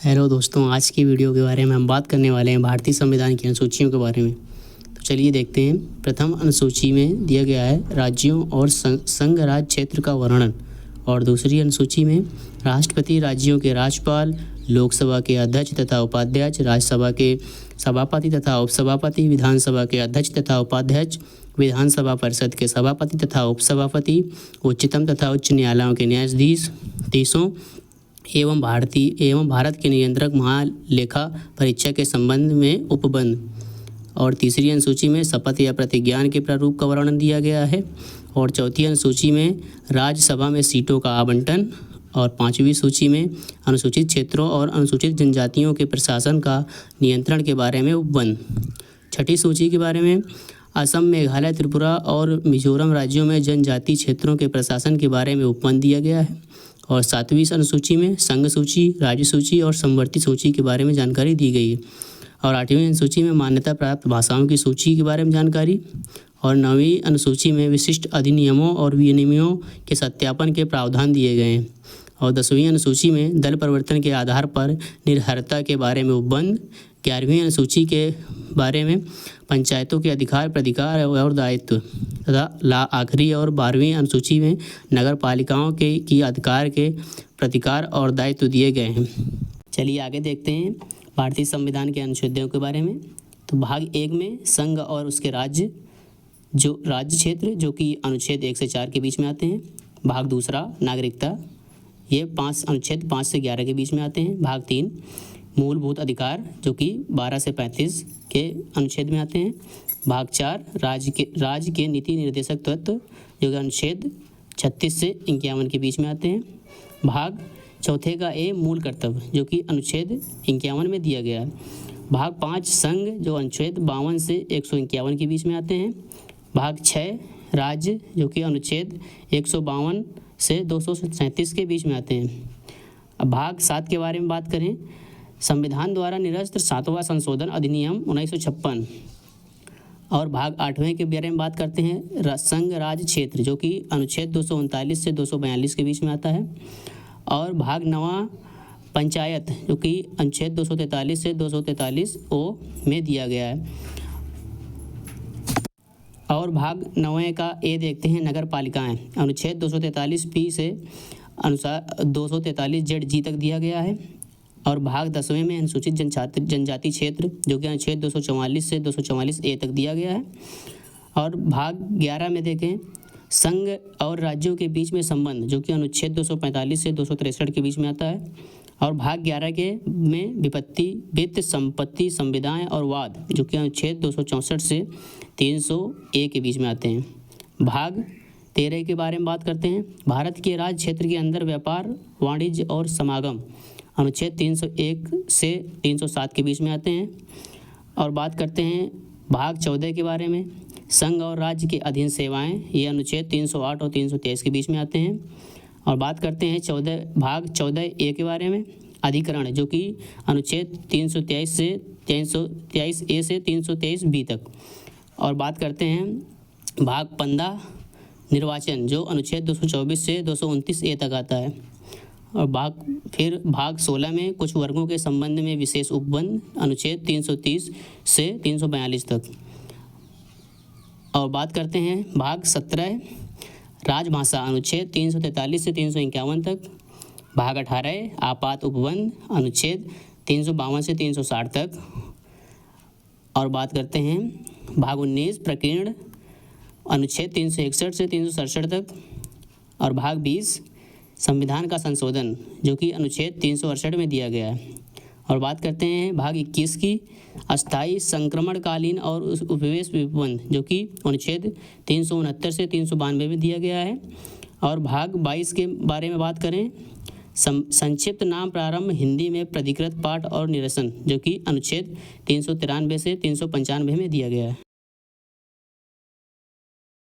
Hello दोस्तों, आज की वीडियो के बारे में हम बात करने वाले हैं भारतीय संविधान की अनुसूचियों के बारे में। तो चलिए देखते हैं। प्रथम अनुसूची में दिया गया है राज्यों और संघ राज्य क्षेत्र का वर्णन, और दूसरी अनुसूची में राष्ट्रपति, राज्यों के राज्यपाल, लोकसभा के अध्यक्ष तथा उपाध्यक्ष, राज्यसभा के सभापति तथा उपसभापति, विधानसभा के अध्यक्ष तथा उपाध्यक्ष, विधानसभा परिषद के सभापति तथा उपसभापति, उच्चतम तथा उच्च न्यायालयों के न्यायाधीशों एवं भारत के नियंत्रक महालेखा परीक्षक के संबंध में उपबंध। और तीसरी अनुसूची में शपथ या प्रतिज्ञान के प्रारूप का वर्णन दिया गया है। और चौथी अनुसूची में राज्यसभा में सीटों का आवंटन। और पांचवी सूची में अनुसूचित क्षेत्रों और अनुसूचित जनजातियों के प्रशासन का नियंत्रण के बारे में उपबंध। छठी सूची के बारे में असम, मेघालय, त्रिपुरा और मिजोरम राज्यों में जनजाति क्षेत्रों के प्रशासन के बारे में उपबंध दिया गया है। और सातवीं अनुसूची में संघ सूची, राज्य सूची और समवर्ती सूची के बारे में जानकारी दी गई है। और आठवीं अनुसूची में मान्यता प्राप्त भाषाओं की सूची के बारे में जानकारी। और नौवीं अनुसूची में विशिष्ट अधिनियमों और विनियमों के सत्यापन के प्रावधान दिए गए हैं। और 10वीं अनुसूची में दल परिवर्तन के आधार पर निर्भरता के बारे में उपबंध। 11वीं अनुसूची के बारे में पंचायतों के अधिकार, प्राधिकार और दायित्व तथा आखिरी और 12वीं अनुसूची में नगर पालिकाओं की अधिकार के प्रतिकार और दायित्व दिए गए हैं। चलिए आगे देखते हैं भारतीय संविधान के अनुच्छेदों के बारे में। तो भाग 1 में संघ और उसके राज्य क्षेत्र, जो कि अनुच्छेद 1 से 4 के बीच में आते हैं। भाग 2 नागरिकता, ये अनुच्छेद 5 से 11 के बीच में आते हैं। भाग 3 मूलभूत अधिकार, जो कि 12 से 35 के अनुच्छेद में आते हैं। भाग 4 राज्य के नीति निर्देशक तत्व, जो कि अनुच्छेद 36 से 51 के बीच में आते हैं। भाग 4 का ए मूल कर्तव्य, जो कि अनुच्छेद 51 में दिया गया है। भाग 5 संघ, जो अनुच्छेद 52 से 151 के बीच में आते हैं। भाग 6 राज्य, जो कि अनुच्छेद 152 से 237 के बीच में आते हैं। अब भाग 7 के बारे में बात करें। संविधान द्वारा निरस्त 7वां संशोधन अधिनियम 1956। और भाग 8वें के बारे में बात करते हैं। संघ राज्य क्षेत्र, जो कि अनुच्छेद 239 से 242 के बीच में आता है। और भाग 9 पंचायत, जो कि अनुच्छेद 243 से 243 ओ में दिया गया है। और भाग 9 का ए देखते हैं, नगर पालिकाएँ, अनुच्छेद 243 पी से अनुसार 243 जेड जी तक दिया गया है। और भाग 10वें में अनुसूचित जनजाति क्षेत्र, जो कि अनुच्छेद 244 से 244 ए तक दिया गया है। और भाग 11 में देखें संघ और राज्यों के बीच में संबंध, जो कि अनुच्छेद 245 से 263 के बीच में आता है। और भाग 11 में विपत्ति, वित्त, संपत्ति, संविदाएं और वाद, जो कि अनुच्छेद 264 से 300 ए के बीच में आते हैं। भाग 13 के बारे में बात करते हैं। भारत के राज्य क्षेत्र के अंदर व्यापार, वाणिज्य और समागम, अनुच्छेद 301 से 307 के बीच में आते हैं। और बात करते हैं भाग 14 के बारे में, संघ और राज्य के अधीन सेवाएं, ये अनुच्छेद 308 और 323 के बीच में आते हैं। और बात करते हैं भाग 14 ए के बारे में, अधिकरण, जो कि अनुच्छेद 323 से 323 ए से 323 बी तक। और बात करते हैं भाग 15 निर्वाचन, जो अनुच्छेद 224 से 229 ए तक आता है। और भाग 16 में कुछ वर्गों के संबंध में विशेष उपबंध, अनुच्छेद 330 से 342 तक। और बात करते हैं भाग 17 राजभाषा, अनुच्छेद 343 से 351 तक। भाग 18 आपात उपबंध, अनुच्छेद 352 से 360 तक। और बात करते हैं भाग 19 प्रकीर्ण, अनुच्छेद 361 से 367 तक। और भाग 20 संविधान का संशोधन, जो कि अनुच्छेद 368 में दिया गया है। और बात करते हैं भाग 21 की अस्थायी संक्रमणकालीन और उपवेश उपबंध, जो कि अनुच्छेद 369 से 392 में दिया गया है। और भाग 22 के बारे में बात करें, संक्षिप्त नाम प्रारंभ हिंदी में प्राधिकृत पाठ और निरसन, जो कि अनुच्छेद 393 से 395 में दिया गया है।